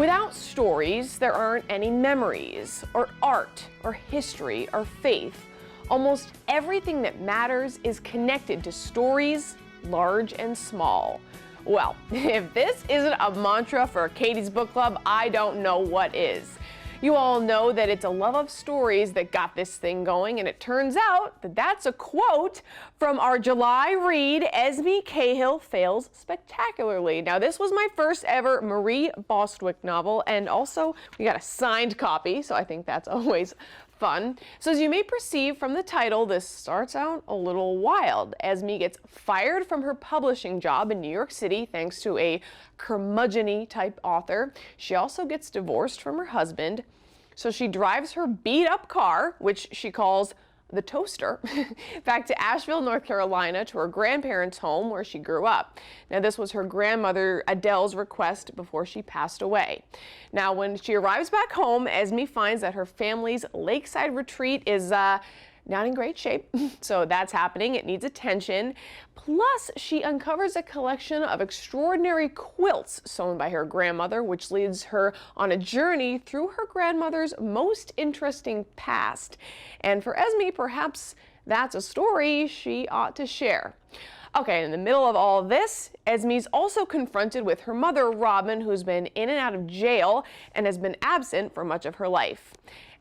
Without stories, there aren't any memories, or art, or history, or faith. Almost everything that matters is connected to stories, large and small. Well, if this isn't a mantra for Katie's Book Club, I don't know what is. You all know that it's a love of stories that got this thing going, and it turns out that that's a quote from our July read, Esme Cahill Fails Spectacularly. Now, this was my first ever Marie Bostwick novel, and also we got a signed copy, so I think that's always fun. So as you may perceive from the title, this starts out a little wild. Esme gets fired from her publishing job in New York City thanks to a curmudgeon-y type author. She also gets divorced from her husband. So she drives her beat-up car, which she calls the toaster, back to Asheville, North Carolina, to her grandparents' home where she grew up. Now, this was her grandmother Adele's request before she passed away. Now, when she arrives back home, Esme finds that her family's lakeside retreat is not in great shape, so that's happening. It needs attention. Plus, she uncovers a collection of extraordinary quilts sewn by her grandmother, which leads her on a journey through her grandmother's most interesting past. And for Esme, perhaps that's a story she ought to share. Okay, in the middle of all this, Esme's also confronted with her mother, Robin, who's been in and out of jail and has been absent for much of her life.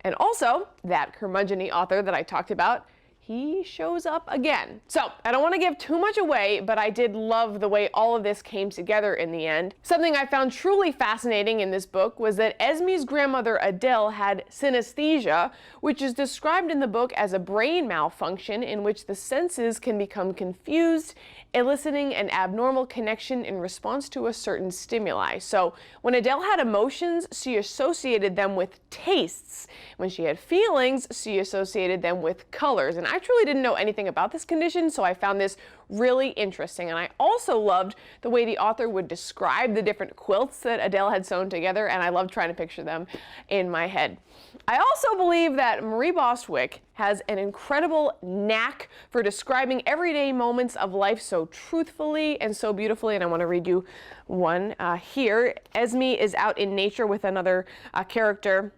And also, that curmudgeon-y author that I talked about, he shows up again. So, I don't want to give too much away, but I did love the way all of this came together in the end. Something I found truly fascinating in this book was that Esme's grandmother Adele had synesthesia, which is described in the book as a brain malfunction in which the senses can become confused, eliciting an abnormal connection in response to a certain stimuli. So, when Adele had emotions, she associated them with tastes. When she had feelings, she associated them with colors. And I truly didn't know anything about this condition, so I found this really interesting. And I also loved the way the author would describe the different quilts that Adele had sewn together, and I loved trying to picture them in my head. I also believe that Marie Bostwick has an incredible knack for describing everyday moments of life so truthfully and so beautifully, and I want to read you one here. Esme is out in nature with another character,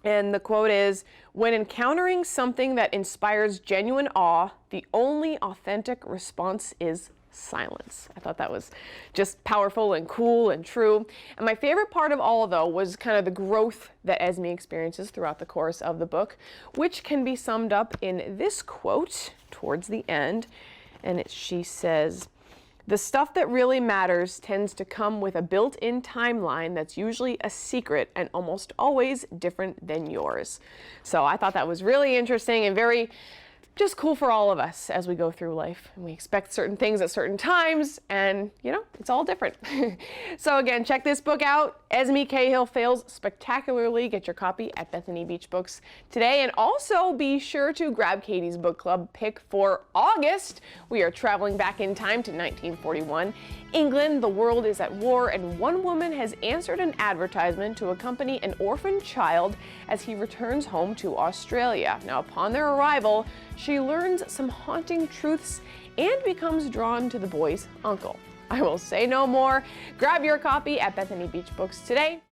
and the quote is, "When encountering something that inspires genuine awe, the only authentic response is silence." I thought that was just powerful and cool and true. And my favorite part of all, though, was kind of the growth that Esme experiences throughout the course of the book, which can be summed up in this quote towards the end. And she says, "The stuff that really matters tends to come with a built-in timeline that's usually a secret and almost always different than yours." So I thought that was really interesting and very just cool for all of us as we go through life. And we expect certain things at certain times, and you know, it's all different. So again, check this book out. Esme Cahill Fails Spectacularly. Get your copy at Bethany Beach Books today. And also be sure to grab Katie's Book Club pick for August. We are traveling back in time to 1941. England, the world is at war, and one woman has answered an advertisement to accompany an orphaned child as he returns home to Australia. Now, upon their arrival, she learns some haunting truths and becomes drawn to the boy's uncle. I will say no more. Grab your copy at Bethany Beach Books today.